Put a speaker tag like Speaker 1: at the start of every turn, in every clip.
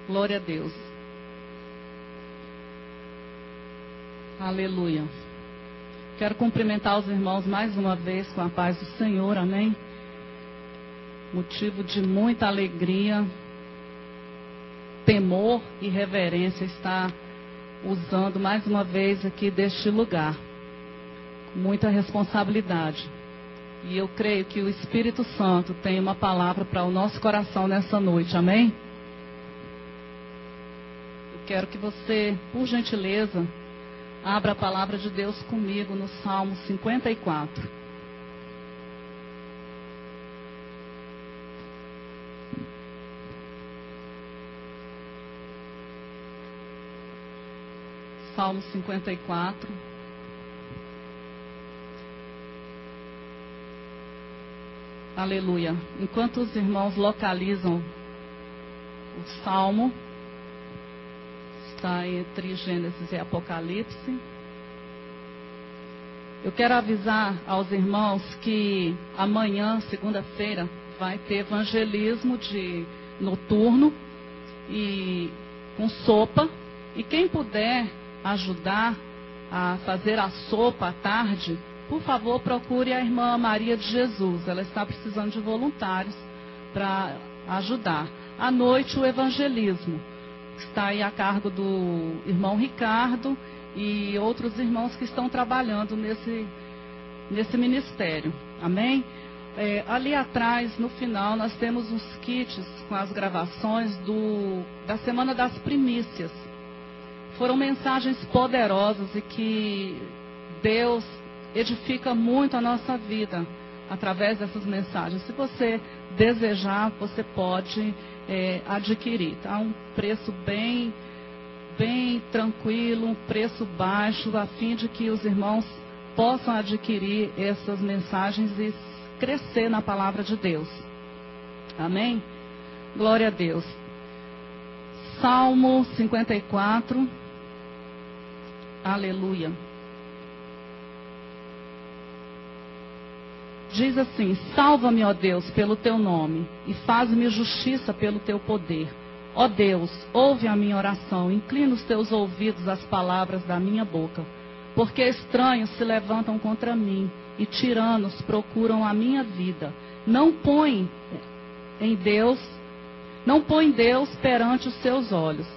Speaker 1: Glória a Deus. Aleluia. Quero cumprimentar os irmãos mais uma vez com a paz do Senhor, amém? Motivo de muita alegria, temor e reverência estar usando mais uma vez aqui deste lugar. Muita responsabilidade. E eu creio que o Espírito Santo tem uma palavra para o nosso coração nessa noite, amém? Eu quero que você, por gentileza, abra a palavra de Deus comigo no Salmo 54. Salmo 54. Aleluia. Enquanto os irmãos localizam o Salmo, está entre Gênesis e Apocalipse. Eu quero avisar aos irmãos que amanhã, segunda-feira, vai ter evangelismo noturno e com sopa. E quem puder ajudar a fazer a sopa à tarde, por favor, procure a irmã Maria de Jesus. Ela está precisando de voluntários para ajudar. À noite, o evangelismo está aí a cargo do irmão Ricardo e outros irmãos que estão trabalhando nesse ministério. Amém? Ali atrás, no final, nós temos uns kits com as gravações da Semana das Primícias. Foram mensagens poderosas e que Deus edifica muito a nossa vida através dessas mensagens. Se você desejar, você pode adquirir. Tá? Um preço bem tranquilo, um preço baixo, a fim de que os irmãos possam adquirir essas mensagens e crescer na palavra de Deus. Amém? Glória a Deus. Salmo 54. Aleluia. Diz assim: salva-me, ó Deus, pelo teu nome, e faz-me justiça pelo teu poder. Ó Deus, ouve a minha oração, inclina os teus ouvidos às palavras da minha boca. Porque estranhos se levantam contra mim, e tiranos procuram a minha vida. Não põe Deus perante os seus olhos.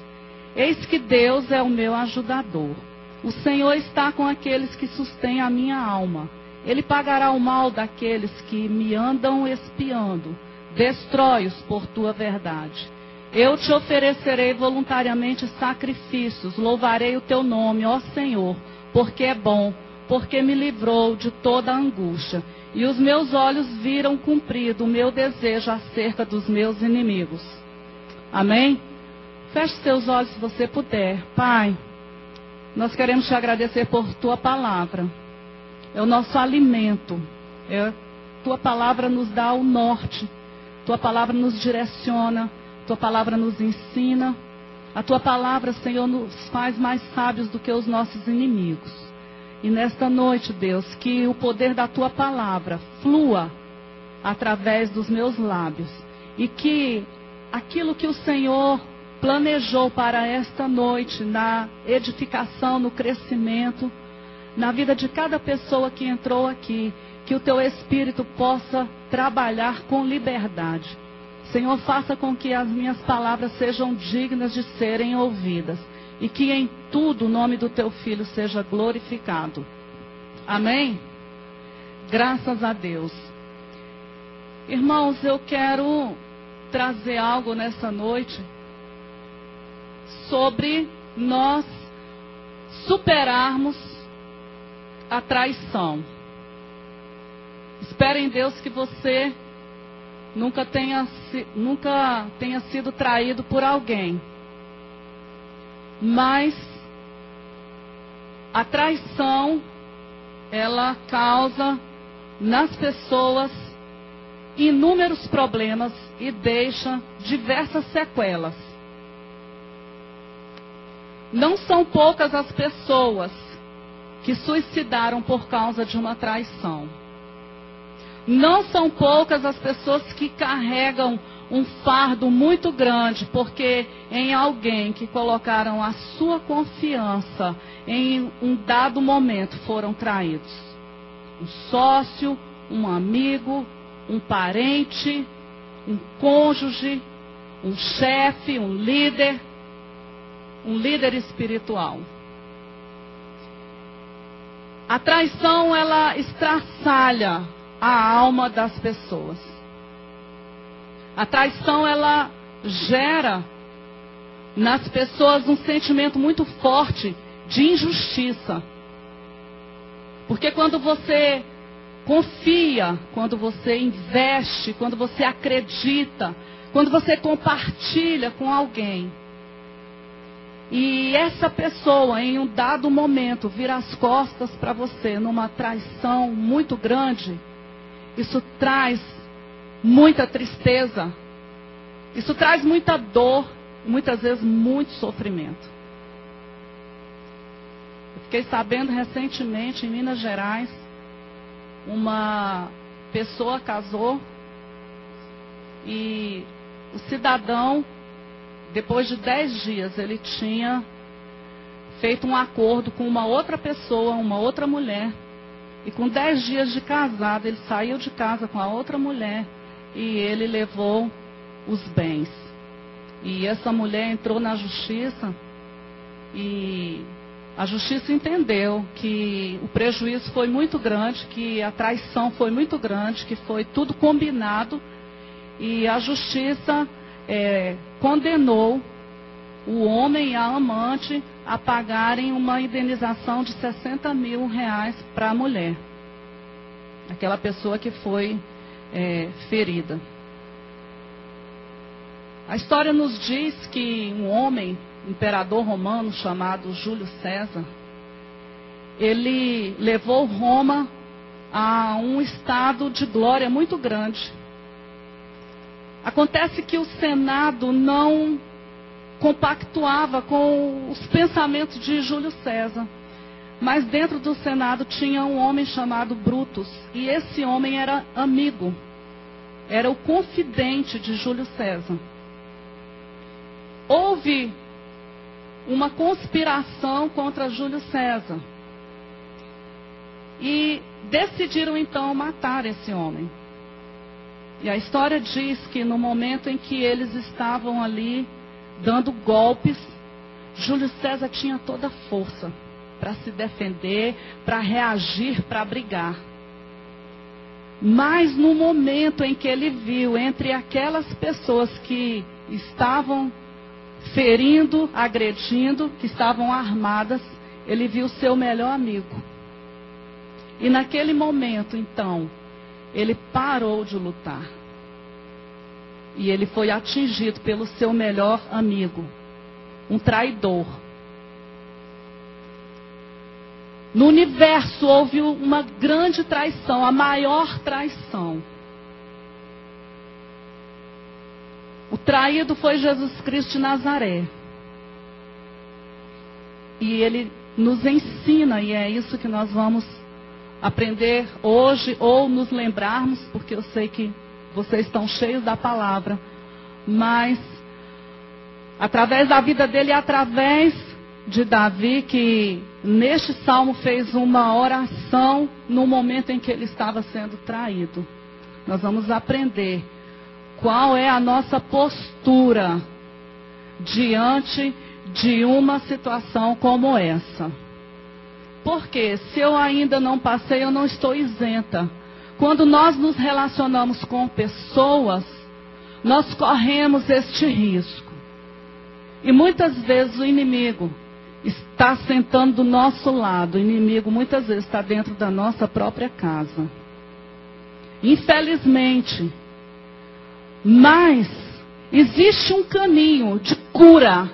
Speaker 1: Eis que Deus é o meu ajudador. O Senhor está com aqueles que sustêm a minha alma. Ele pagará o mal daqueles que me andam espiando. Destrói-os por tua verdade. Eu te oferecerei voluntariamente sacrifícios. Louvarei o teu nome, ó Senhor, porque é bom, porque me livrou de toda a angústia. E os meus olhos viram cumprido o meu desejo acerca dos meus inimigos. Amém? Feche seus olhos se você puder. Pai, nós queremos te agradecer por tua palavra. É o nosso alimento. Tua palavra nos dá o norte. Tua palavra nos direciona. Tua palavra nos ensina. A tua palavra, Senhor, nos faz mais sábios do que os nossos inimigos. E nesta noite, Deus, que o poder da tua palavra flua através dos meus lábios. E que aquilo que o Senhor planejou para esta noite, na edificação, no crescimento, na vida de cada pessoa que entrou aqui, que o teu Espírito possa trabalhar com liberdade. Senhor, faça com que as minhas palavras sejam dignas de serem ouvidas. E que em tudo o nome do teu Filho seja glorificado. Amém? Graças a Deus. Irmãos, eu quero trazer algo nessa noite sobre nós superarmos a traição. Espero em Deus que você nunca tenha sido traído por alguém. Mas a traição, ela causa nas pessoas inúmeros problemas e deixa diversas sequelas. Não são poucas as pessoas que suicidaram por causa de uma traição. Não são poucas as pessoas que carregam um fardo muito grande, porque em alguém que colocaram a sua confiança em um dado momento foram traídos. Um sócio, um amigo, um parente, um cônjuge, um chefe, um líder espiritual. A traição, ela estraçalha a alma das pessoas. A traição, ela gera nas pessoas um sentimento muito forte de injustiça. Porque quando você confia, quando você investe, quando você acredita, quando você compartilha com alguém, e essa pessoa em um dado momento vira as costas para você numa traição muito grande, isso traz muita tristeza, isso traz muita dor, muitas vezes muito sofrimento. Eu fiquei sabendo recentemente em Minas Gerais, uma pessoa casou e o cidadão, depois de 10 dias, ele tinha feito um acordo com uma outra pessoa, uma outra mulher. E com 10 dias de casado, ele saiu de casa com a outra mulher e ele levou os bens. E essa mulher entrou na justiça e a justiça entendeu que o prejuízo foi muito grande, que a traição foi muito grande, que foi tudo combinado. E a justiça condenou o homem e a amante a pagarem uma indenização de 60 mil reais para a mulher, aquela pessoa que foi ferida. A história nos diz que um homem, imperador romano chamado Júlio César, ele levou Roma a um estado de glória muito grande. Acontece que o Senado não compactuava com os pensamentos de Júlio César. Mas dentro do Senado tinha um homem chamado Brutus. E esse homem era amigo. Era o confidente de Júlio César. Houve uma conspiração contra Júlio César. E decidiram então matar esse homem. E a história diz que no momento em que eles estavam ali dando golpes, Júlio César tinha toda a força para se defender, para reagir, para brigar. Mas no momento em que ele viu entre aquelas pessoas que estavam ferindo, agredindo, que estavam armadas, ele viu seu melhor amigo. E naquele momento, então, ele parou de lutar. E ele foi atingido pelo seu melhor amigo, um traidor. No universo houve uma grande traição, a maior traição. O traído foi Jesus Cristo de Nazaré. E ele nos ensina, e é isso que nós vamos aprender hoje, ou nos lembrarmos, porque eu sei que vocês estão cheios da palavra, mas através da vida dele e através de Davi, que neste salmo fez uma oração no momento em que ele estava sendo traído, nós vamos aprender qual é a nossa postura diante de uma situação como essa. Porque se eu ainda não passei, eu não estou isenta. Quando nós nos relacionamos com pessoas, nós corremos este risco. E muitas vezes o inimigo está sentando do nosso lado. O inimigo muitas vezes está dentro da nossa própria casa. Infelizmente. Mas existe um caminho de cura.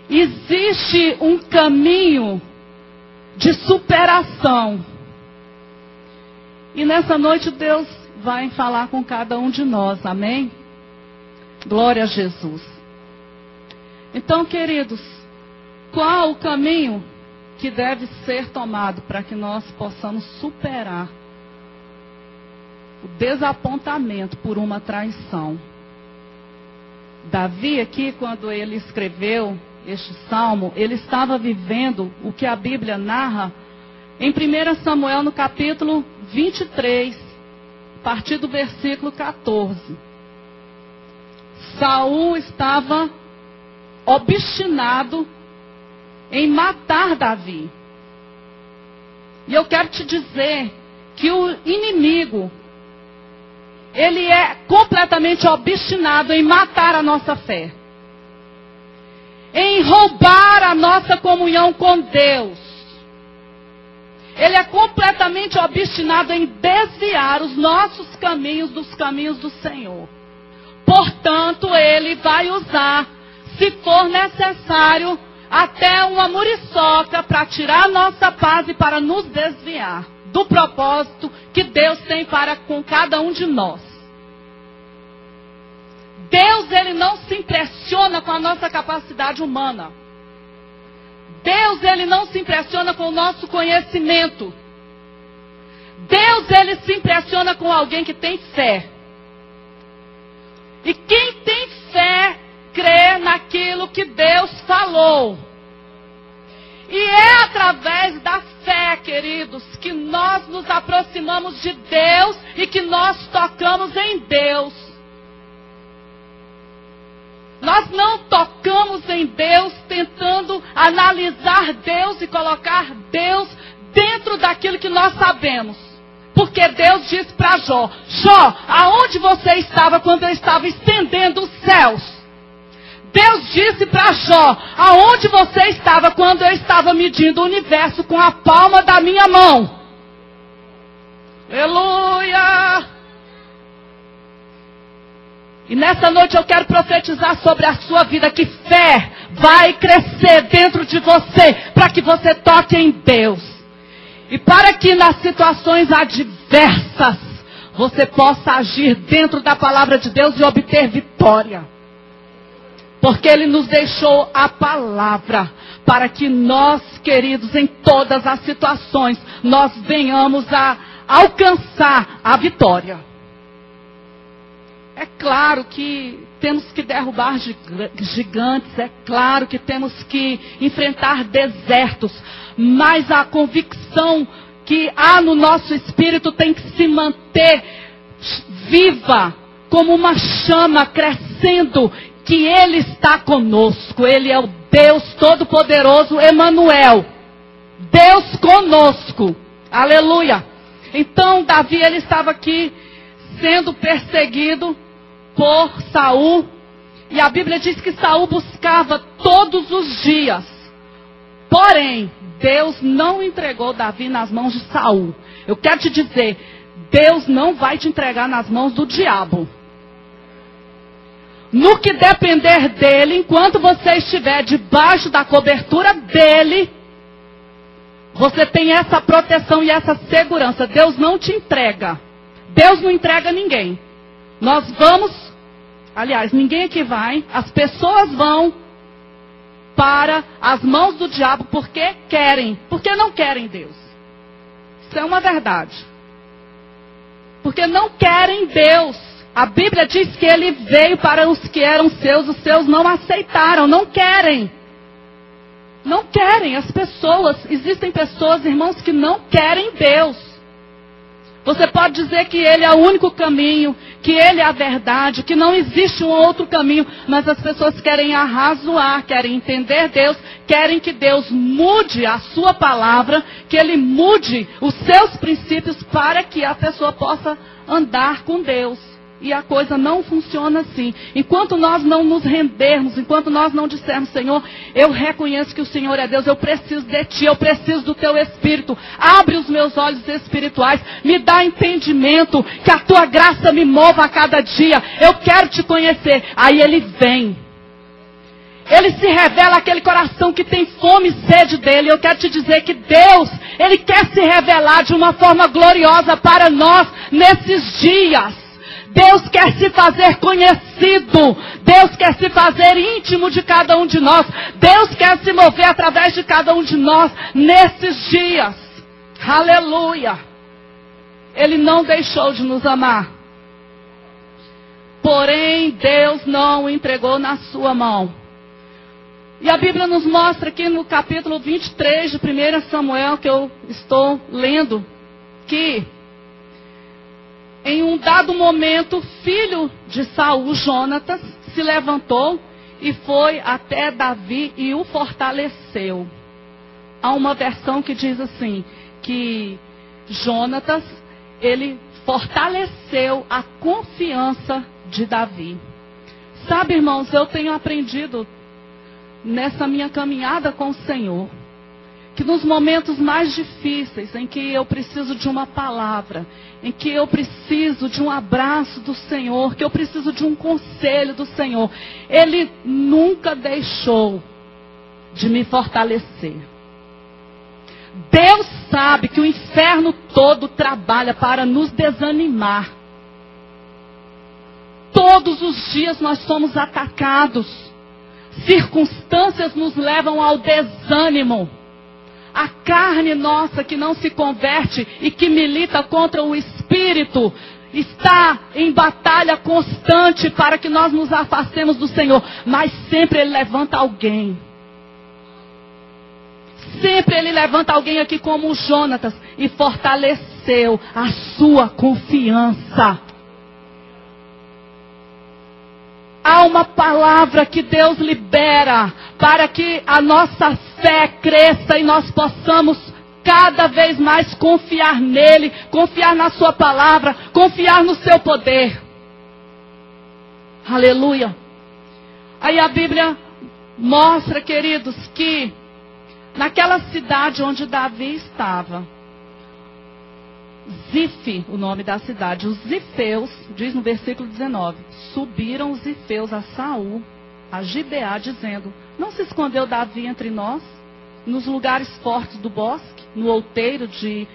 Speaker 1: Existe um caminho de superação. E nessa noite Deus vai falar com cada um de nós, amém? Glória a Jesus. Então, queridos, qual o caminho que deve ser tomado para que nós possamos superar o desapontamento por uma traição. Davi aqui, quando ele escreveu este salmo, ele estava vivendo o que a Bíblia narra em 1 Samuel, no capítulo 23, a partir do versículo 14. Saul estava obstinado em matar Davi. E eu quero te dizer que o inimigo, ele é completamente obstinado em matar a nossa fé, em roubar a nossa comunhão com Deus. Ele é completamente obstinado em desviar os nossos caminhos dos caminhos do Senhor. Portanto, ele vai usar, se for necessário, até uma muriçoca para tirar a nossa paz e para nos desviar do propósito que Deus tem para com cada um de nós. Deus, ele não se impressiona com a nossa capacidade humana. Deus, ele não se impressiona com o nosso conhecimento. Deus, ele se impressiona com alguém que tem fé. E quem tem fé, crê naquilo que Deus falou. E é através da fé, queridos, que nós nos aproximamos de Deus e que nós tocamos em Deus. Nós não tocamos em Deus tentando analisar Deus e colocar Deus dentro daquilo que nós sabemos. Porque Deus disse para Jó: Jó, aonde você estava quando eu estava estendendo os céus? Deus disse para Jó: aonde você estava quando eu estava medindo o universo com a palma da minha mão? Aleluia! E nessa noite eu quero profetizar sobre a sua vida que fé vai crescer dentro de você, para que você toque em Deus. E para que nas situações adversas você possa agir dentro da palavra de Deus e obter vitória. Porque Ele nos deixou a palavra para que nós, queridos, em todas as situações, nós venhamos a alcançar a vitória. É claro que temos que derrubar gigantes, é claro que temos que enfrentar desertos, mas a convicção que há no nosso espírito tem que se manter viva, como uma chama crescendo, que Ele está conosco. Ele é o Deus Todo-Poderoso, Emanuel, Deus conosco, aleluia. Então Davi, ele estava aqui sendo perseguido por Saul, e a Bíblia diz que Saul buscava todos os dias. Porém, Deus não entregou Davi nas mãos de Saul. Eu quero te dizer, Deus não vai te entregar nas mãos do diabo. No que depender dele, enquanto você estiver debaixo da cobertura dele, você tem essa proteção e essa segurança. Deus não te entrega. Deus não entrega ninguém. Nós vamos, aliás, ninguém aqui vai, as pessoas vão para as mãos do diabo porque querem, porque não querem Deus. Isso é uma verdade. Porque não querem Deus. A Bíblia diz que Ele veio para os que eram seus, os seus não aceitaram, não querem. Não querem, as pessoas, existem pessoas, irmãos, que não querem Deus. Você pode dizer que Ele é o único caminho, que Ele é a verdade, que não existe um outro caminho, mas as pessoas querem arrazoar, querem entender Deus, querem que Deus mude a sua palavra, que Ele mude os seus princípios para que a pessoa possa andar com Deus. E a coisa não funciona assim. Enquanto nós não nos rendermos, enquanto nós não dissermos: Senhor, eu reconheço que o Senhor é Deus, eu preciso de Ti, eu preciso do Teu Espírito. Abre os meus olhos espirituais, me dá entendimento, que a Tua graça me mova a cada dia. Eu quero Te conhecer. Aí Ele vem. Ele se revela àquele coração que tem fome e sede dEle. Eu quero te dizer que Deus, Ele quer se revelar de uma forma gloriosa para nós nesses dias. Deus quer se fazer conhecido. Deus quer se fazer íntimo de cada um de nós. Deus quer se mover através de cada um de nós nesses dias. Aleluia. Ele não deixou de nos amar. Porém, Deus não o entregou na sua mão. E a Bíblia nos mostra aqui no capítulo 23 de 1 Samuel, que eu estou lendo, que em um dado momento, o filho de Saul, Jonatas, se levantou e foi até Davi e o fortaleceu. Há uma versão que diz assim, que Jonatas, ele fortaleceu a confiança de Davi. Sabe, irmãos, eu tenho aprendido nessa minha caminhada com o Senhor, que nos momentos mais difíceis, em que eu preciso de uma palavra, em que eu preciso de um abraço do Senhor, que eu preciso de um conselho do Senhor, Ele nunca deixou de me fortalecer. Deus sabe que o inferno todo trabalha para nos desanimar. Todos os dias nós somos atacados. Circunstâncias nos levam ao desânimo. A carne nossa que não se converte e que milita contra o Espírito está em batalha constante para que nós nos afastemos do Senhor. Mas sempre Ele levanta alguém. Sempre Ele levanta alguém aqui como o Jonatas e fortaleceu a sua confiança. Há uma palavra que Deus libera para que a nossa fé cresça e nós possamos cada vez mais confiar nele, confiar na sua palavra, confiar no seu poder. Aleluia. Aí a Bíblia mostra, queridos, que naquela cidade onde Davi estava, Zife, o nome da cidade, os zifeus, diz no versículo 19, subiram os zifeus a Saul, a Gibeá, dizendo, não se escondeu Davi entre nós, nos lugares fortes do bosque, no outeiro de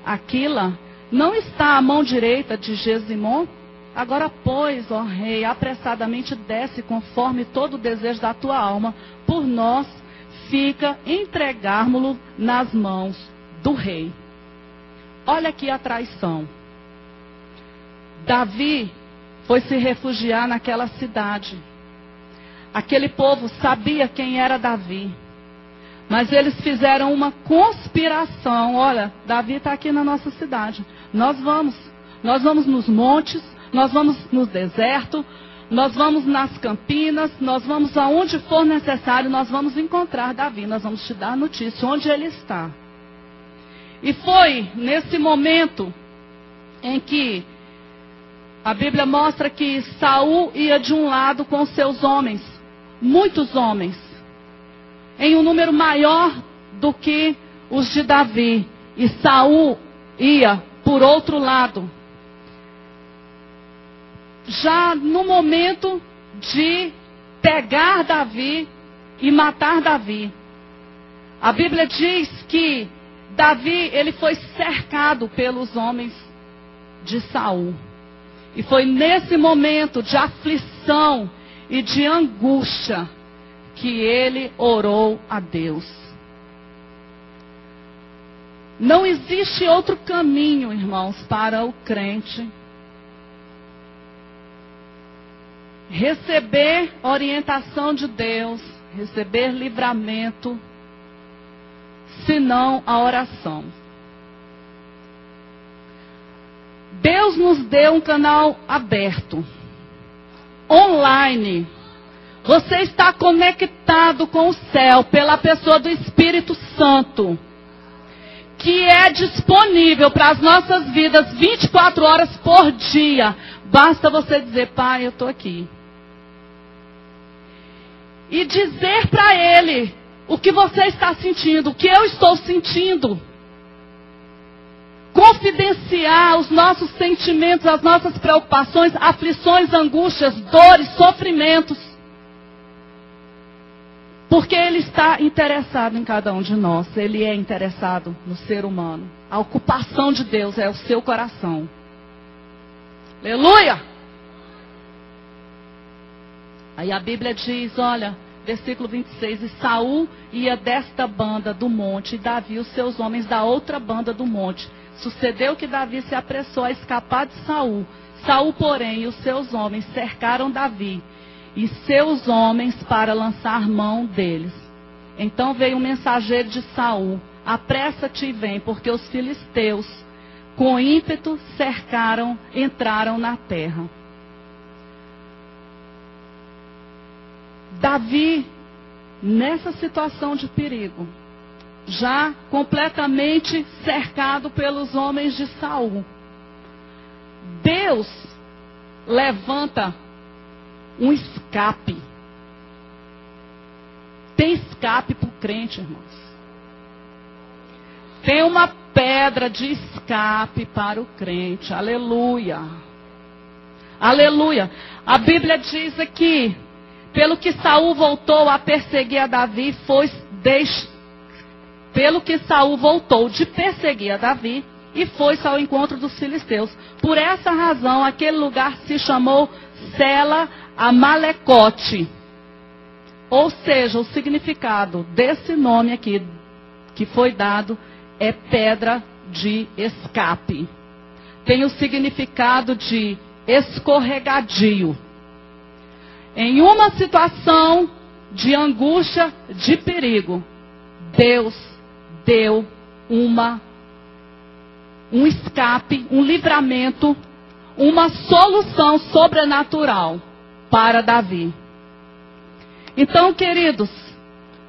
Speaker 1: Aquila, não está a mão direita de Gesimon? Agora, pois, ó rei, apressadamente desce conforme todo o desejo da tua alma, por nós fica entregarmo-lo nas mãos do rei. Olha aqui a traição. Davi foi se refugiar naquela cidade. Aquele povo sabia quem era Davi. Mas eles fizeram uma conspiração. Olha, Davi está aqui na nossa cidade. Nós vamos nos montes, nós vamos no deserto, nós vamos nas campinas, nós vamos aonde for necessário, nós vamos encontrar Davi, nós vamos te dar notícia onde ele está. E foi nesse momento em que a Bíblia mostra que Saul ia de um lado com seus homens, muitos homens, em um número maior do que os de Davi. E Saul ia por outro lado. Já no momento de pegar Davi e matar Davi. A Bíblia diz que Davi, ele foi cercado pelos homens de Saul. E foi nesse momento de aflição e de angústia que ele orou a Deus. Não existe outro caminho, irmãos, para o crente receber orientação de Deus, receber livramento, senão a oração. Deus nos deu um canal aberto, online. Você está conectado com o céu pela pessoa do Espírito Santo, que é disponível para as nossas vidas 24 horas por dia. Basta você dizer, Pai, eu estou aqui. E dizer para Ele o que você está sentindo, o que eu estou sentindo. Confidenciar os nossos sentimentos, as nossas preocupações, aflições, angústias, dores, sofrimentos. Porque Ele está interessado em cada um de nós. Ele é interessado no ser humano. A ocupação de Deus é o seu coração. Aleluia! Aí a Bíblia diz, olha, versículo 26, e Saul ia desta banda do monte, e Davi e os seus homens da outra banda do monte. Sucedeu que Davi se apressou a escapar de Saul. Saul, porém, e os seus homens cercaram Davi e seus homens para lançar mão deles. Então veio um mensageiro de Saul: apressa-te e vem, porque os filisteus, com ímpeto, entraram na terra. Davi, nessa situação de perigo, já completamente cercado pelos homens de Saul, Deus levanta um escape. Tem escape para o crente, irmãos. Tem uma pedra de escape para o crente. Aleluia. Aleluia. A Bíblia diz aqui: pelo que Saul voltou a perseguir a Davi, pelo que Saul voltou de perseguir a Davi e foi-se ao encontro dos filisteus. Por essa razão, aquele lugar se chamou Sela Amalecote. Ou seja, o significado desse nome aqui que foi dado é pedra de escape. Tem o significado de escorregadio. Em uma situação de angústia, de perigo, Deus deu um escape, um livramento, uma solução sobrenatural para Davi. Então, queridos,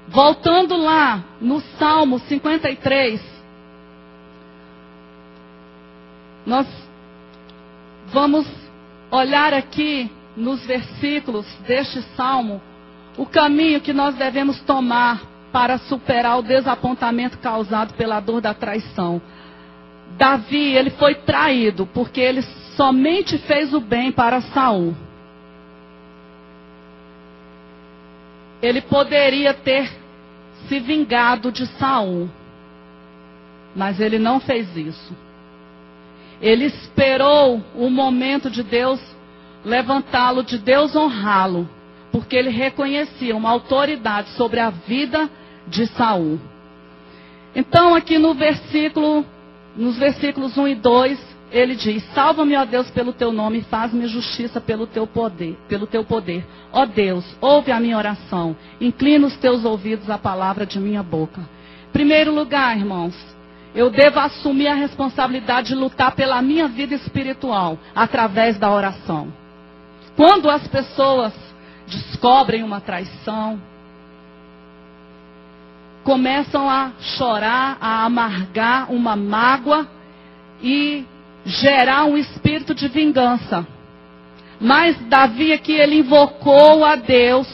Speaker 1: voltando lá no Salmo 53, nós vamos olhar aqui nos versículos deste salmo o caminho que nós devemos tomar para superar o desapontamento causado pela dor da traição. Davi, ele foi traído porque ele somente fez o bem para Saul. Ele poderia ter se vingado de Saul, mas ele não fez isso. Ele esperou o momento de Deus levantá-lo, de Deus honrá-lo, porque ele reconhecia uma autoridade sobre a vida de Saul. Então, aqui nos versículos 1 e 2, ele diz: salva-me, ó Deus, pelo teu nome, e faz-me justiça pelo teu poder. Ó Deus, ouve a minha oração, inclina os teus ouvidos à palavra de minha boca. Em primeiro lugar, irmãos, eu devo assumir a responsabilidade de lutar pela minha vida espiritual através da oração. Quando as pessoas descobrem uma traição, começam a chorar, a amargar uma mágoa e gerar um espírito de vingança. Mas Davi aqui, ele invocou a Deus,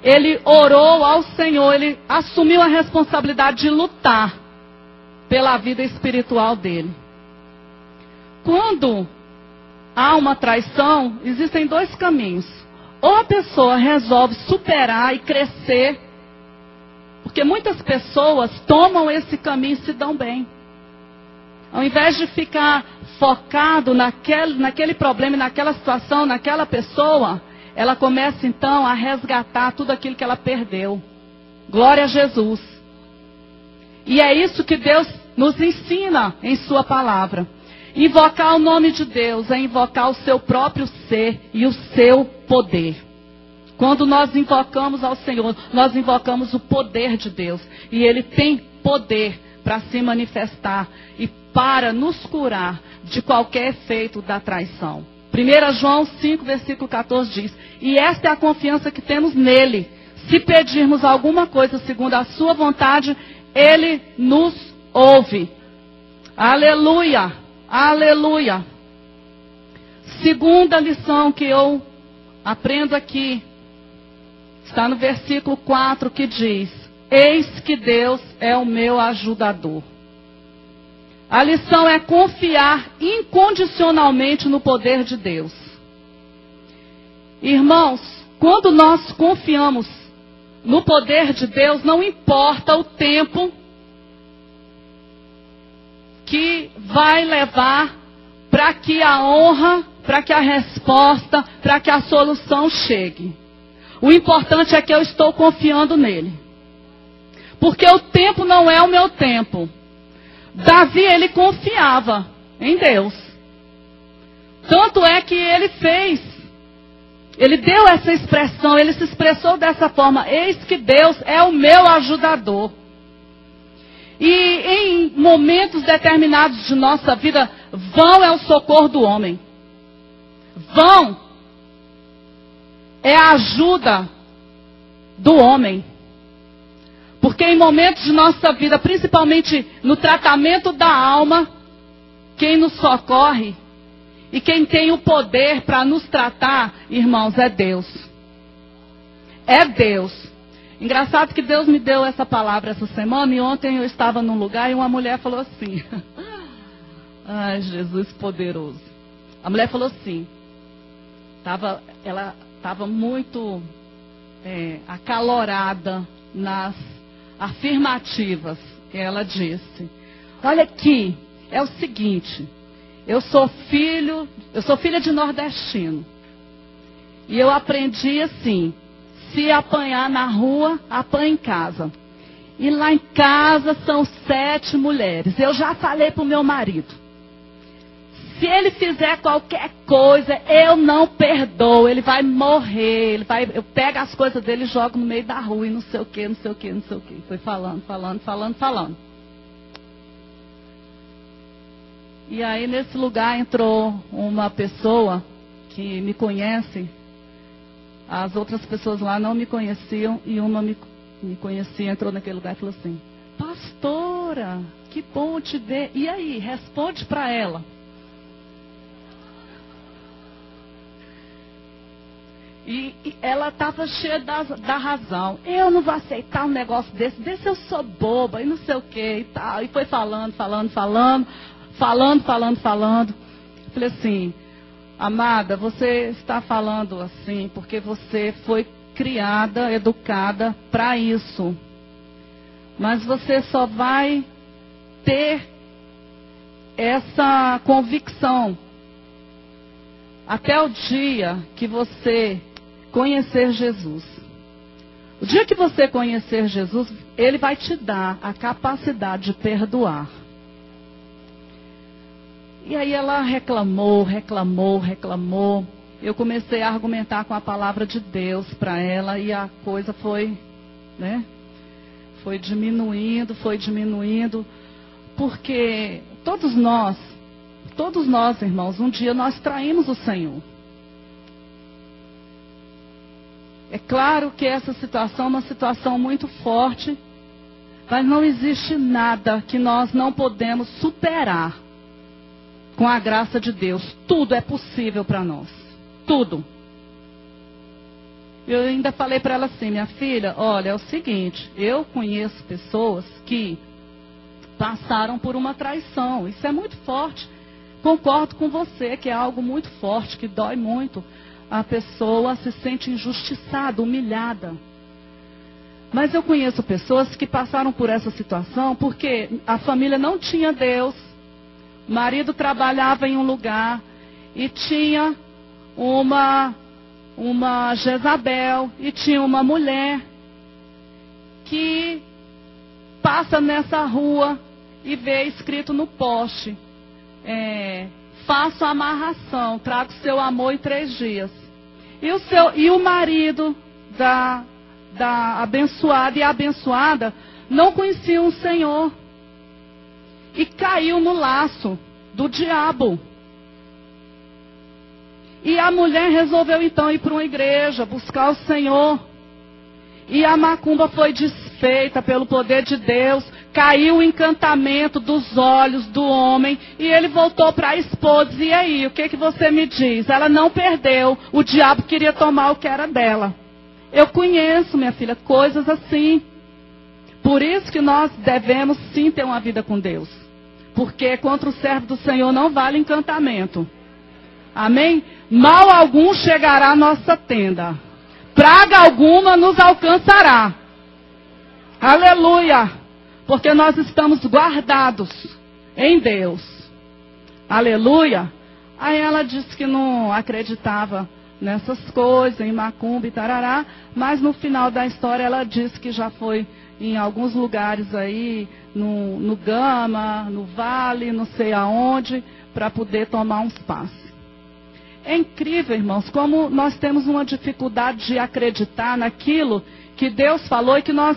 Speaker 1: ele orou ao Senhor, ele assumiu a responsabilidade de lutar pela vida espiritual dele. Quando há uma traição, existem dois caminhos. Ou a pessoa resolve superar e crescer, porque muitas pessoas tomam esse caminho e se dão bem. Ao invés de ficar focado naquele problema, naquela situação, naquela pessoa, ela começa então a resgatar tudo aquilo que ela perdeu. Glória a Jesus. E é isso que Deus nos ensina em sua palavra. Invocar o nome de Deus é invocar o seu próprio ser e o seu poder. Quando nós invocamos ao Senhor, nós invocamos o poder de Deus. E Ele tem poder para se manifestar e para nos curar de qualquer efeito da traição. 1 João 5, versículo 14 diz: e esta é a confiança que temos nele. Se pedirmos alguma coisa segundo a sua vontade, Ele nos ouve. Aleluia, aleluia. Segunda lição que eu aprendo aqui, está no versículo 4, que diz: eis que Deus é o meu ajudador. A lição é confiar incondicionalmente no poder de Deus. Irmãos, quando nós confiamos no poder de Deus, não importa o tempo que vai levar para que a honra, para que a resposta, para que a solução chegue. O importante é que eu estou confiando nele. Porque o tempo não é o meu tempo. Davi, ele confiava em Deus. Tanto é que ele fez. Ele deu essa expressão, ele se expressou dessa forma. Eis que Deus é o meu ajudador. E em momentos determinados de nossa vida, vão é o socorro do homem. Vão é a ajuda do homem. Porque em momentos de nossa vida, principalmente no tratamento da alma, quem nos socorre e quem tem o poder para nos tratar, irmãos, é Deus. É Deus. Engraçado que Deus me deu essa palavra essa semana, e ontem eu estava num lugar e uma mulher falou assim. Ai, Jesus poderoso. A mulher falou assim. Ela estava muito acalorada nas afirmativas. Ela disse: olha aqui, é o seguinte, eu sou filha de nordestino. E eu aprendi assim: se apanhar na rua, apanha em casa. E lá em casa são 7 mulheres. Eu já falei para o meu marido: se ele fizer qualquer coisa, eu não perdoo. Ele vai morrer. Eu pego as coisas dele e jogo no meio da rua e não sei o que, não sei o que, não sei o que. Foi falando. E aí nesse lugar entrou uma pessoa que me conhece. As outras pessoas lá não me conheciam e uma me conhecia, entrou naquele lugar e falou assim: pastora, que bom te ver. E aí, responde para ela. E ela estava cheia da razão. Eu não vou aceitar um negócio desse eu sou boba e não sei o que e tal. E foi falando. Falei assim: amada, você está falando assim porque você foi criada, educada para isso. Mas você só vai ter essa convicção até o dia que você conhecer Jesus. O dia que você conhecer Jesus, Ele vai te dar a capacidade de perdoar. E aí ela reclamou. Eu comecei a argumentar com a palavra de Deus para ela e a coisa foi diminuindo, porque todos nós, irmãos, um dia nós traímos o Senhor. É claro que essa situação é uma situação muito forte, mas não existe nada que nós não podemos superar com a graça de Deus. Tudo é possível para nós. Tudo. Eu ainda falei para ela assim: minha filha, olha, é o seguinte, eu conheço pessoas que passaram por uma traição. Isso é muito forte. Concordo com você que é algo muito forte, que dói muito. A pessoa se sente injustiçada, humilhada. Mas eu conheço pessoas que passaram por essa situação porque a família não tinha Deus. O marido trabalhava em um lugar e tinha uma Jezabel, e tinha uma mulher que passa nessa rua e vê escrito no poste: faça a amarração, traga o seu amor em 3 dias. E o marido da abençoada e a abençoada não conheciam o Senhor. E caiu no laço do diabo. E a mulher resolveu então ir para uma igreja, buscar o Senhor. E a macumba foi desfeita pelo poder de Deus. Caiu o encantamento dos olhos do homem. E ele voltou para a esposa. E aí, o que você me diz? Ela não perdeu. O diabo queria tomar o que era dela. Eu conheço, minha filha, coisas assim. Por isso que nós devemos sim ter uma vida com Deus. Porque contra o servo do Senhor não vale encantamento. Amém? Mal algum chegará à nossa tenda. Praga alguma nos alcançará. Aleluia. Porque nós estamos guardados em Deus. Aleluia. Aí ela disse que não acreditava nessas coisas, em macumba e tarará, mas no final da história ela diz que já foi em alguns lugares aí, no Gama, no Vale, não sei aonde, para poder tomar uns passes. É incrível, irmãos, como nós temos uma dificuldade de acreditar naquilo que Deus falou e que nós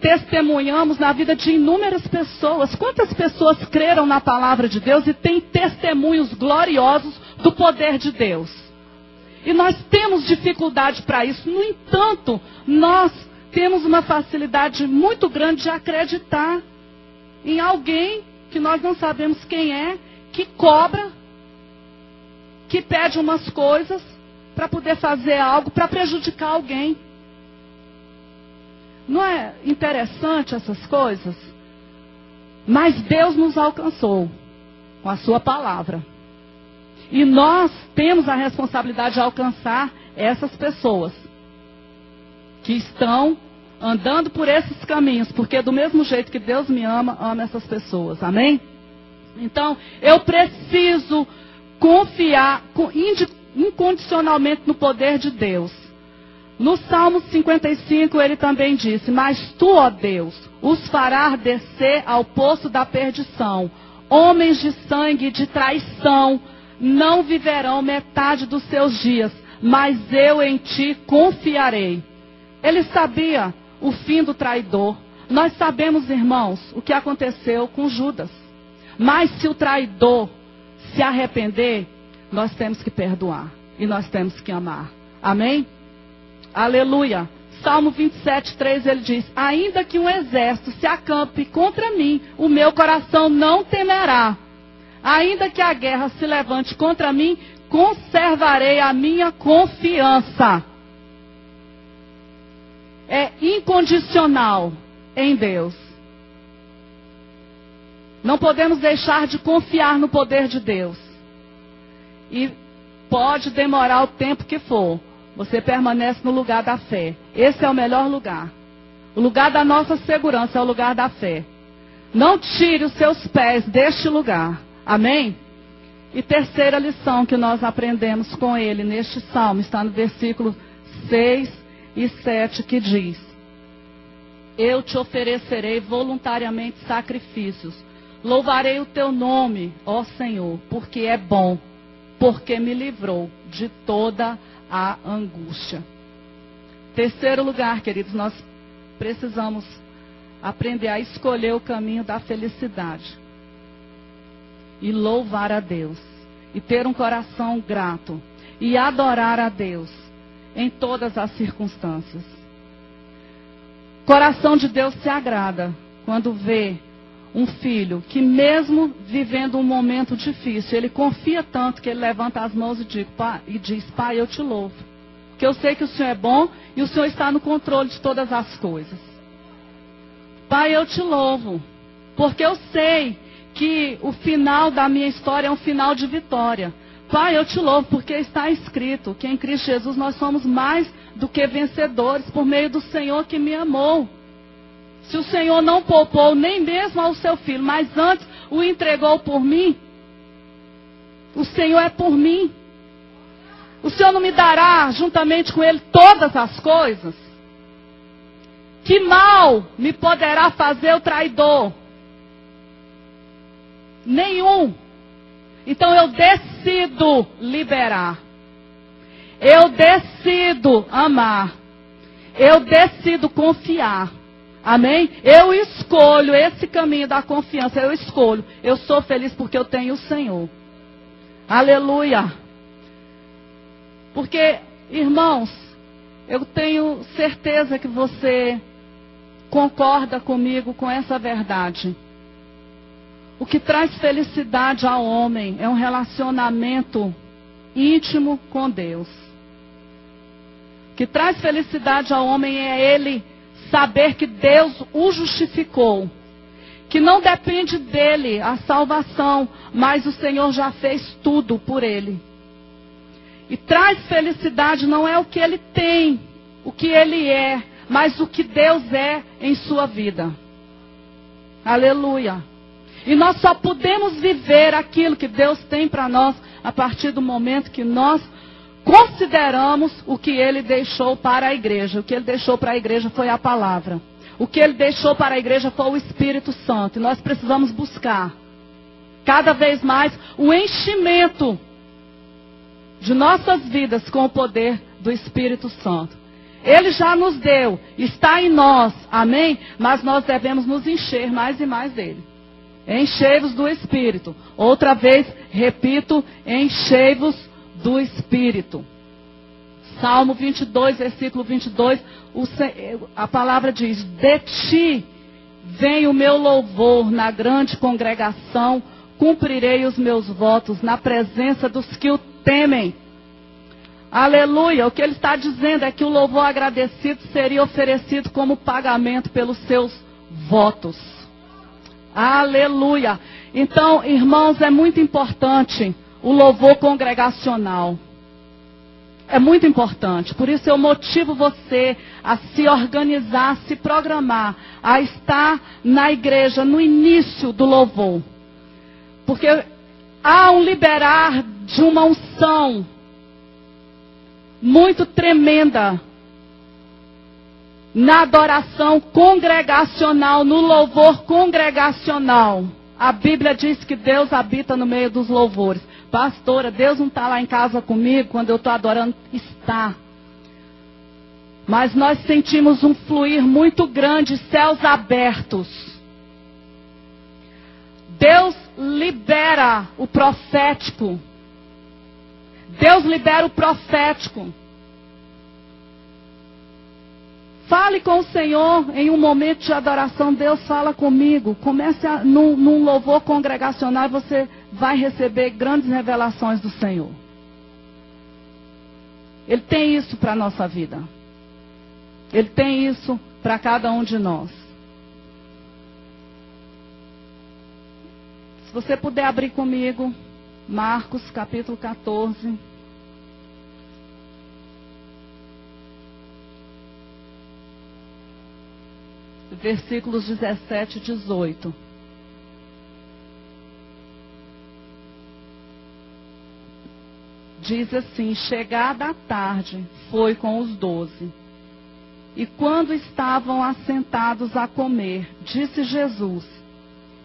Speaker 1: testemunhamos na vida de inúmeras pessoas. Quantas pessoas creram na palavra de Deus e têm testemunhos gloriosos do poder de Deus? E nós temos dificuldade para isso. No entanto, nós temos uma facilidade muito grande de acreditar em alguém que nós não sabemos quem é, que cobra, que pede umas coisas para poder fazer algo, para prejudicar alguém. Não é interessante essas coisas? Mas Deus nos alcançou com a sua palavra. E nós temos a responsabilidade de alcançar essas pessoas que estão andando por esses caminhos, porque do mesmo jeito que Deus me ama, ama essas pessoas. Amém? Então, eu preciso confiar incondicionalmente no poder de Deus. No Salmo 55 ele também disse: mas tu, ó Deus, os farás descer ao poço da perdição. Homens de sangue e de traição não viverão metade dos seus dias, mas eu em ti confiarei. Ele sabia o fim do traidor. Nós sabemos, irmãos, o que aconteceu com Judas. Mas se o traidor se arrepender, nós temos que perdoar. E nós temos que amar. Amém? Aleluia. Salmo 27, 3, ele diz: ainda que um exército se acampe contra mim, o meu coração não temerá. Ainda que a guerra se levante contra mim, conservarei a minha confiança. É incondicional em Deus. Não podemos deixar de confiar no poder de Deus. E pode demorar o tempo que for. Você permanece no lugar da fé. Esse é o melhor lugar. O lugar da nossa segurança é o lugar da fé. Não tire os seus pés deste lugar. Amém? E terceira lição que nós aprendemos com ele neste salmo, está no versículo 6 e 7, que diz: eu te oferecerei voluntariamente sacrifícios. Louvarei o teu nome, ó Senhor, porque é bom, porque me livrou de toda a angústia. Terceiro lugar, queridos, nós precisamos aprender a escolher o caminho da felicidade. E louvar a Deus. E ter um coração grato. E adorar a Deus em todas as circunstâncias. Coração de Deus se agrada quando vê um filho que, mesmo vivendo um momento difícil, ele confia tanto que ele levanta as mãos e diz: pai, eu te louvo, porque eu sei que o Senhor é bom e o Senhor está no controle de todas as coisas. Pai, eu te louvo, porque eu sei que o final da minha história é um final de vitória. Pai, eu te louvo, porque está escrito que em Cristo Jesus nós somos mais do que vencedores por meio do Senhor que me amou. Se o Senhor não poupou nem mesmo ao seu filho, mas antes o entregou por mim, o Senhor é por mim. O Senhor não me dará juntamente com ele todas as coisas? Que mal me poderá fazer o traidor? Nenhum. Então eu decido liberar. Eu decido amar. Eu decido confiar. Amém? Eu escolho esse caminho da confiança. Eu escolho. Eu sou feliz porque eu tenho o Senhor. Aleluia. Porque, irmãos, eu tenho certeza que você concorda comigo com essa verdade. O que traz felicidade ao homem é um relacionamento íntimo com Deus. O que traz felicidade ao homem é ele saber que Deus o justificou. Que não depende dele a salvação, mas o Senhor já fez tudo por ele. E traz felicidade não é o que ele tem, o que ele é, mas o que Deus é em sua vida. Aleluia. E nós só podemos viver aquilo que Deus tem para nós a partir do momento que nós consideramos o que ele deixou para a igreja. O que ele deixou para a igreja foi a palavra. O que ele deixou para a igreja foi o Espírito Santo. E nós precisamos buscar cada vez mais o enchimento de nossas vidas com o poder do Espírito Santo. Ele já nos deu, está em nós, amém? Mas nós devemos nos encher mais e mais dele. Enchei-vos do Espírito. Outra vez, repito, enchei-vos do Espírito. Salmo 22, versículo 22, a palavra diz: de ti vem o meu louvor na grande congregação, cumprirei os meus votos na presença dos que o temem. Aleluia! O que ele está dizendo é que o louvor agradecido seria oferecido como pagamento pelos seus votos. Aleluia! Então, irmãos, é muito importante o louvor congregacional. É muito importante. Por isso eu motivo você a se organizar, a se programar, a estar na igreja no início do louvor. Porque há um liberar de uma unção muito tremenda na adoração congregacional, no louvor congregacional. A Bíblia diz que Deus habita no meio dos louvores. Pastora, Deus não está lá em casa comigo quando eu estou adorando? Está. Mas nós sentimos um fluir muito grande, céus abertos. Deus libera o profético. Deus libera o profético. Fale com o Senhor em um momento de adoração. Deus fala comigo. Comece num louvor congregacional e você vai receber grandes revelações do Senhor. Ele tem isso para a nossa vida. Ele tem isso para cada um de nós. Se você puder abrir comigo, Marcos capítulo 14. Versículos 17 e 18. Diz assim: chegada a tarde, foi com os 12. E quando estavam assentados a comer, disse Jesus: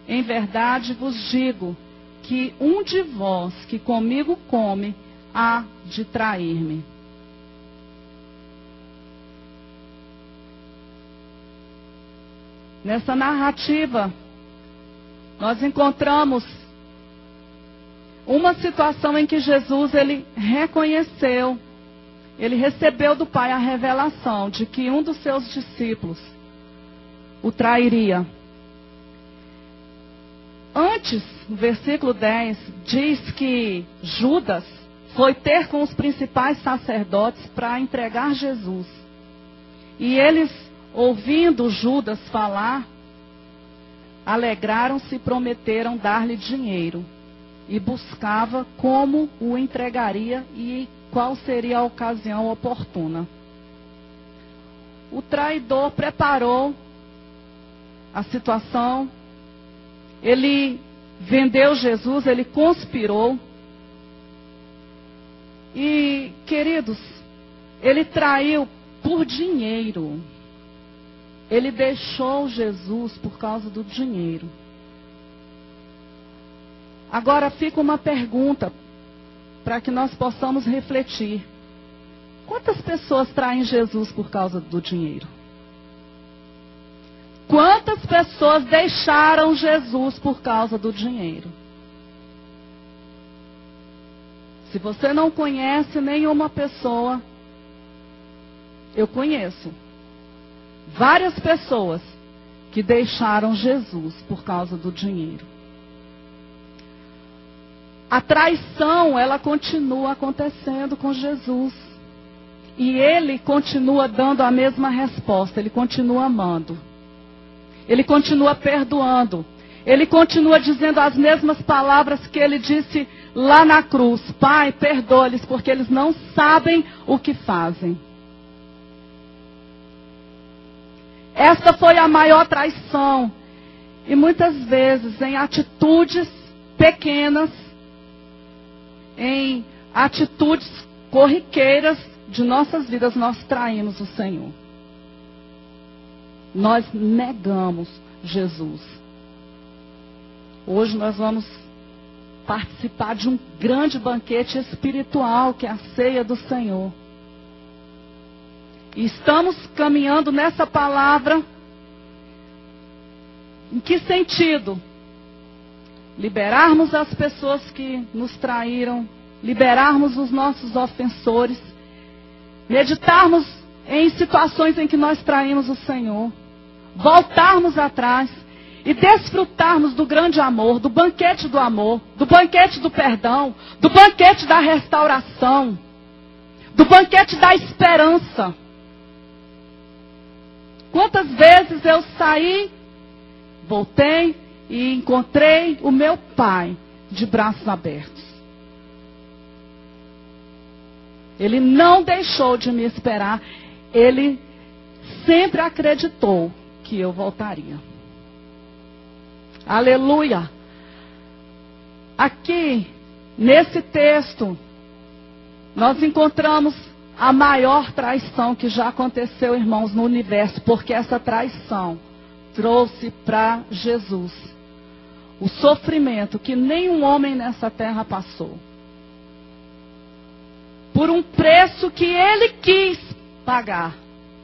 Speaker 1: em verdade vos digo que um de vós que comigo come, há de trair-me. Nessa narrativa, nós encontramos uma situação em que Jesus, ele reconheceu, ele recebeu do Pai a revelação de que um dos seus discípulos o trairia. Antes, no versículo 10, diz que Judas foi ter com os principais sacerdotes para entregar Jesus. E eles, ouvindo Judas falar, alegraram-se e prometeram dar-lhe dinheiro. E buscava como o entregaria e qual seria a ocasião oportuna. O traidor preparou a situação. Ele vendeu Jesus, ele conspirou. E, queridos, ele traiu por dinheiro. Ele deixou Jesus por causa do dinheiro. Agora fica uma pergunta para que nós possamos refletir. Quantas pessoas traem Jesus por causa do dinheiro? Quantas pessoas deixaram Jesus por causa do dinheiro? Se você não conhece nenhuma pessoa, eu conheço várias pessoas que deixaram Jesus por causa do dinheiro. A traição, ela continua acontecendo com Jesus. E ele continua dando a mesma resposta, ele continua amando. Ele continua perdoando. Ele continua dizendo as mesmas palavras que ele disse lá na cruz: Pai, perdoa-lhes, porque eles não sabem o que fazem. Esta foi a maior traição. E muitas vezes em atitudes pequenas, em atitudes corriqueiras de nossas vidas, nós traímos o Senhor. Nós negamos Jesus. Hoje nós vamos participar de um grande banquete espiritual, que é a ceia do Senhor. E estamos caminhando nessa palavra. Em que sentido? Liberarmos as pessoas que nos traíram, liberarmos os nossos ofensores, meditarmos em situações em que nós traímos o Senhor, voltarmos atrás e desfrutarmos do grande amor, do banquete do perdão, do banquete da restauração, do banquete da esperança. Quantas vezes eu saí, voltei e encontrei o meu pai de braços abertos. Ele não deixou de me esperar. Ele sempre acreditou que eu voltaria. Aleluia! Aqui, nesse texto, nós encontramos a maior traição que já aconteceu, irmãos, no universo, porque essa traição trouxe para Jesus o sofrimento que nenhum homem nessa terra passou. Por um preço que ele quis pagar.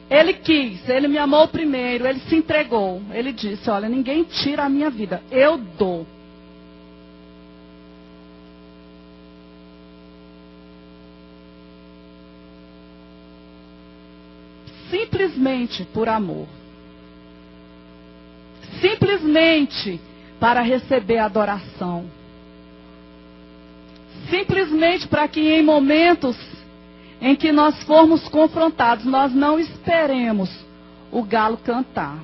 Speaker 1: Ele quis, ele me amou primeiro, ele se entregou. Ele disse, olha, ninguém tira a minha vida, eu dou. Simplesmente por amor. Simplesmente para receber adoração. Simplesmente para que em momentos em que nós formos confrontados, nós não esperemos o galo cantar.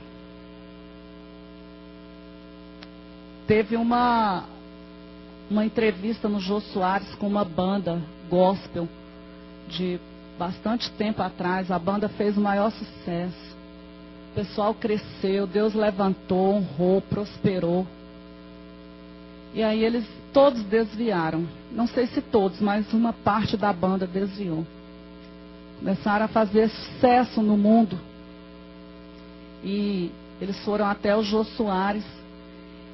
Speaker 1: Teve uma entrevista no Jô Soares com uma banda gospel de bastante tempo atrás. A banda fez o maior sucesso. O pessoal cresceu, Deus levantou, honrou, prosperou. E aí eles todos desviaram. Não sei se todos, mas uma parte da banda desviou. Começaram a fazer sucesso no mundo. E eles foram até o Jô Soares.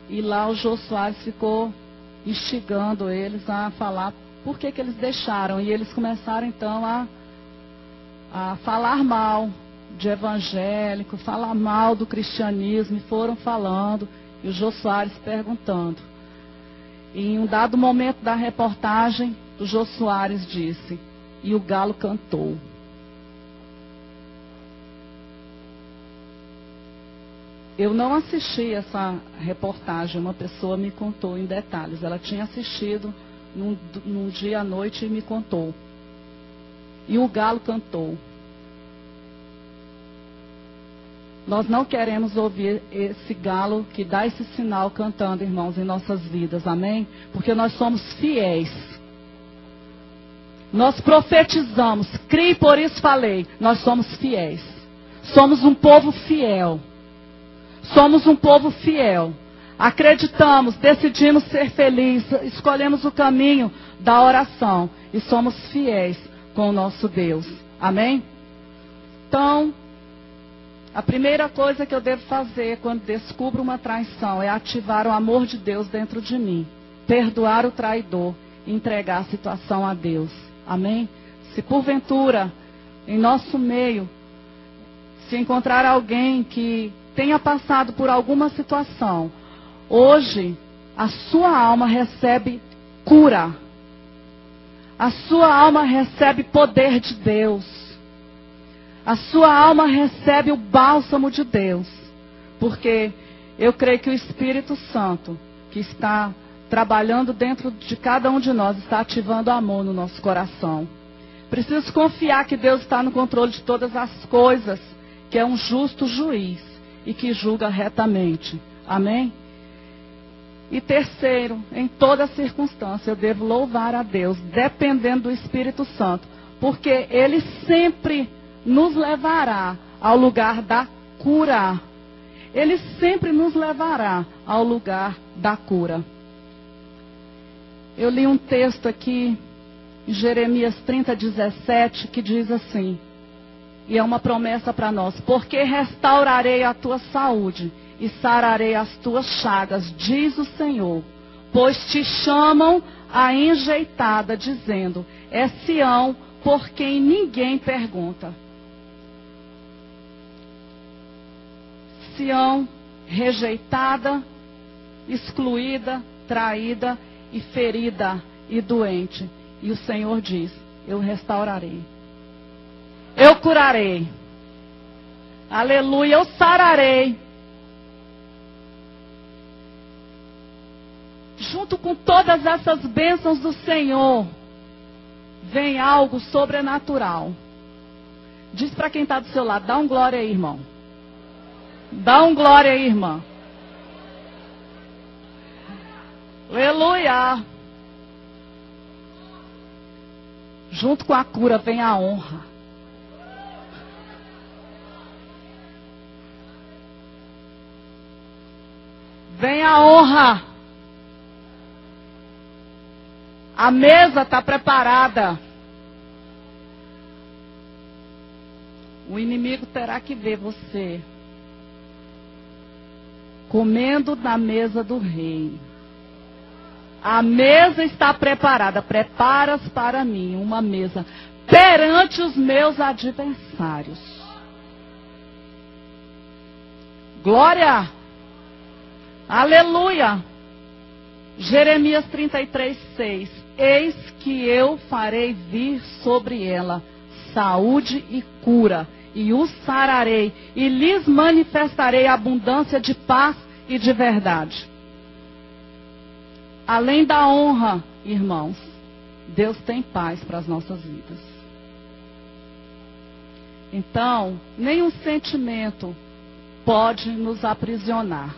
Speaker 1: E lá o Jô Soares ficou instigando eles a falar por que eles deixaram. E eles começaram então a falar mal de evangélico, falar mal do cristianismo. E foram falando. E o Jô Soares perguntando. E em um dado momento da reportagem, o Jô Soares disse, e o galo cantou. Eu não assisti essa reportagem, uma pessoa me contou em detalhes. Ela tinha assistido num dia à noite e me contou. E o galo cantou. Nós não queremos ouvir esse galo que dá esse sinal cantando, irmãos, em nossas vidas, amém? Porque nós somos fiéis. Nós profetizamos, criei, por isso falei, nós somos fiéis. Somos um povo fiel. Somos um povo fiel. Acreditamos, decidimos ser felizes, escolhemos o caminho da oração e somos fiéis com o nosso Deus. Amém? Então, a primeira coisa que eu devo fazer quando descubro uma traição é ativar o amor de Deus dentro de mim. Perdoar o traidor e entregar a situação a Deus. Amém? Se porventura, em nosso meio, se encontrar alguém que tenha passado por alguma situação, hoje a sua alma recebe cura. A sua alma recebe poder de Deus. A sua alma recebe o bálsamo de Deus. Porque eu creio que o Espírito Santo, que está trabalhando dentro de cada um de nós, está ativando amor no nosso coração. Preciso confiar que Deus está no controle de todas as coisas, que é um justo juiz e que julga retamente. Amém? E terceiro, em toda circunstância, eu devo louvar a Deus, dependendo do Espírito Santo, porque Ele sempre nos levará ao lugar da cura. Ele sempre nos levará ao lugar da cura. Eu li um texto aqui em Jeremias 30:17, que diz assim, e é uma promessa para nós: porque restaurarei a tua saúde e sararei as tuas chagas, diz o Senhor, pois te chamam a enjeitada, dizendo, é Sião, por quem ninguém pergunta. Sião, rejeitada, excluída, traída e ferida e doente. E o Senhor diz, eu restaurarei. Eu curarei. Aleluia, eu sararei. Junto com todas essas bênçãos do Senhor, vem algo sobrenatural. Diz para quem está do seu lado, dá um glória aí, irmão. Dá um glória aí, irmã. Aleluia. Junto com a cura vem a honra. Vem a honra. A mesa está preparada. O inimigo terá que ver você comendo na mesa do rei. A mesa está preparada. Preparas para mim uma mesa perante os meus adversários. Glória! Aleluia! Jeremias 33:6. Eis que eu farei vir sobre ela saúde e cura, e os sararei, e lhes manifestarei abundância de paz e de verdade. Além da honra, irmãos, Deus tem paz para as nossas vidas. Então, nenhum sentimento pode nos aprisionar.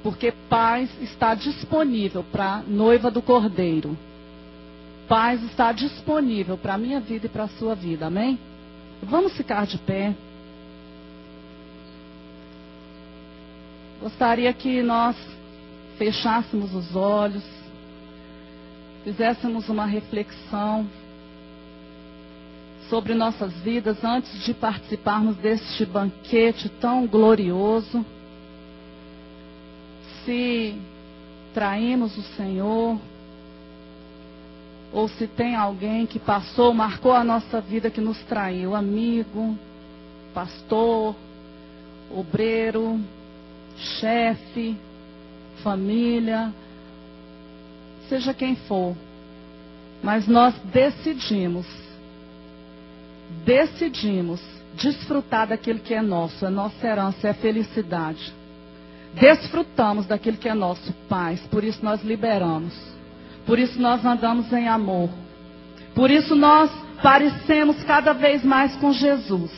Speaker 1: Porque paz está disponível para a noiva do Cordeiro. Paz está disponível para a minha vida e para a sua vida, amém? Vamos ficar de pé. Gostaria que nós fechássemos os olhos, fizéssemos uma reflexão sobre nossas vidas antes de participarmos deste banquete tão glorioso. Se traímos o Senhor, ou se tem alguém que passou, marcou a nossa vida, que nos traiu, amigo, pastor, obreiro, chefe, família, seja quem for, mas nós decidimos desfrutar daquilo que é nosso, é nossa herança, é felicidade. Desfrutamos daquilo que é nosso, paz. Por isso nós liberamos. Por isso nós andamos em amor. Por isso nós parecemos cada vez mais com Jesus.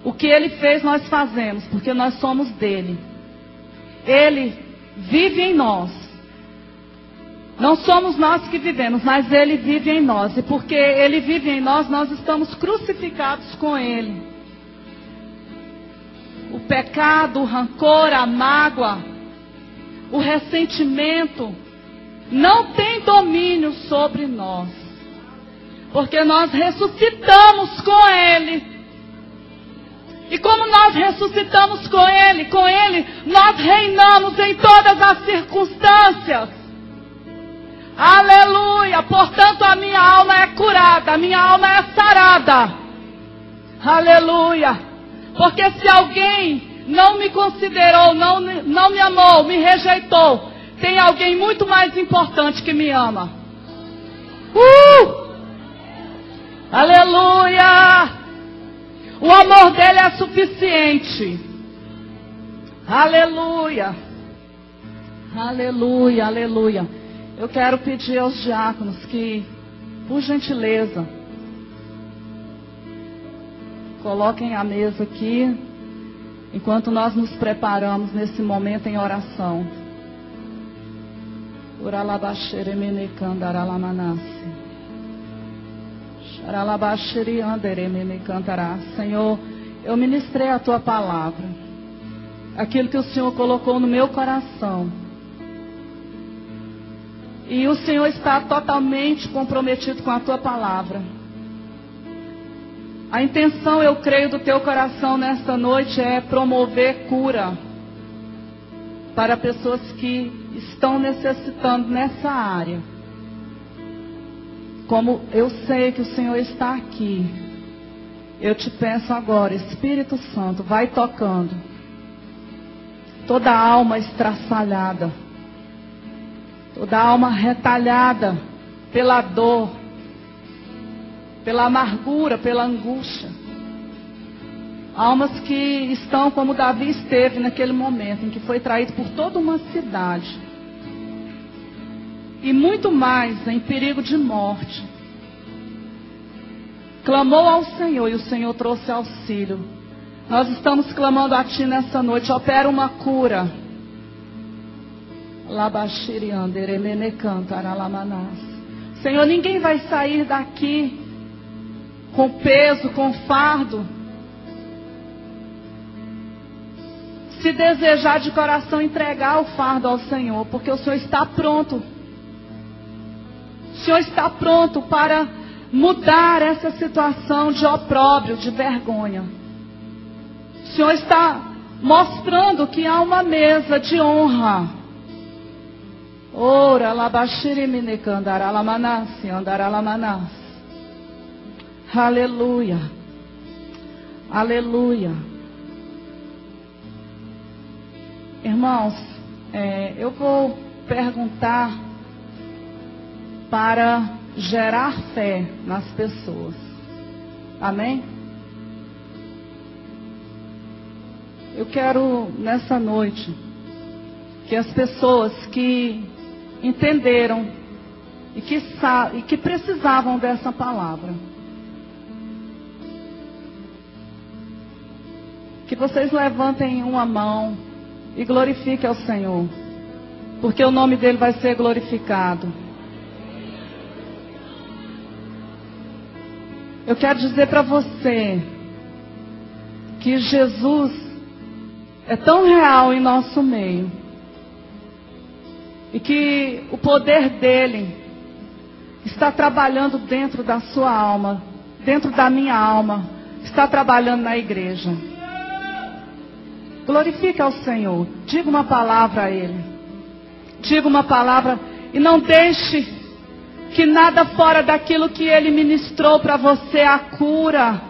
Speaker 1: O que Ele fez nós fazemos, porque nós somos dele. Ele vive em nós. Não somos nós que vivemos, mas Ele vive em nós. E porque Ele vive em nós, nós estamos crucificados com Ele. O pecado, o rancor, a mágoa, o ressentimento não tem domínio sobre nós. Porque nós ressuscitamos com Ele. E como nós ressuscitamos com Ele, nós reinamos em todas as circunstâncias. Aleluia! Portanto, a minha alma é curada, a minha alma é sarada. Aleluia! Porque se alguém não me considerou, não me amou, me rejeitou, tem alguém muito mais importante que me ama. Aleluia! O amor dele é suficiente. Aleluia! Aleluia, aleluia. Eu quero pedir aos diáconos que, por gentileza, coloquem a mesa aqui, enquanto nós nos preparamos nesse momento em oração. Senhor, eu ministrei a Tua palavra, aquilo que o Senhor colocou no meu coração. E o Senhor está totalmente comprometido com a tua palavra. A intenção, eu creio, do teu coração nesta noite é promover cura para pessoas que estão necessitando nessa área. Como eu sei que o Senhor está aqui, eu te peço agora, Espírito Santo, vai tocando toda a alma estraçalhada, toda a alma retalhada pela dor, pela amargura, pela angústia. Almas que estão como Davi esteve naquele momento em que foi traído por toda uma cidade. E muito mais, em perigo de morte. Clamou ao Senhor e o Senhor trouxe auxílio. Nós estamos clamando a Ti nessa noite. Opera uma cura. Senhor, ninguém vai sair daqui com peso, com fardo. Se desejar de coração entregar o fardo ao Senhor, porque o Senhor está pronto. O Senhor está pronto para mudar essa situação de opróbrio, de vergonha. O Senhor está mostrando que há uma mesa de honra. Ora, labashiriminekandaralamanasi, andaralamanas. Aleluia. Aleluia. Irmãos, eu vou perguntar para gerar fé nas pessoas. Amém? Eu quero, nessa noite, que as pessoas que entenderam e que precisavam dessa palavra, que vocês levantem uma mão e glorifiquem ao Senhor, porque o nome dele vai ser glorificado. Eu quero dizer para você que Jesus é tão real em nosso meio, e que o poder dele está trabalhando dentro da sua alma, dentro da minha alma, está trabalhando na igreja. Glorifique ao Senhor, diga uma palavra a Ele, diga uma palavra, e não deixe que nada fora daquilo que Ele ministrou para você, a cura,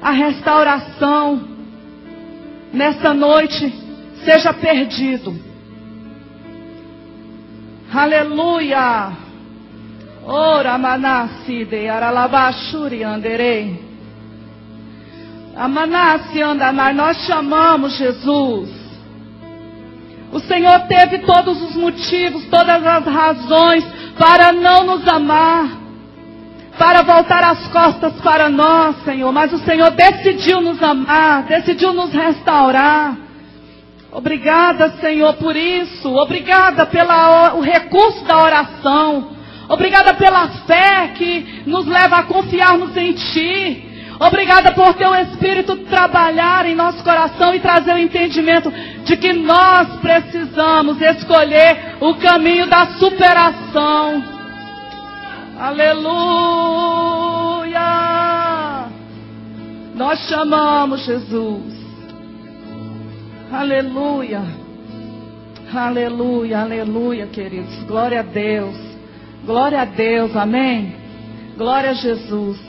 Speaker 1: a restauração, nessa noite, seja perdido. Aleluia. Ora manasi de aralabashuri anderei. Amanasi andamar, nós chamamos Jesus. O Senhor teve todos os motivos, todas as razões para não nos amar, para voltar as costas para nós, Senhor. Mas o Senhor decidiu nos amar, decidiu nos restaurar. Obrigada, Senhor, por isso. Obrigada pelo recurso da oração. Obrigada pela fé que nos leva a confiarmos em Ti. Obrigada por Teu Espírito trabalhar em nosso coração e trazer o entendimento de que nós precisamos escolher o caminho da superação. Aleluia! Nós chamamos Jesus. Aleluia! Aleluia, aleluia, queridos. Glória a Deus. Glória a Deus, amém? Glória a Jesus.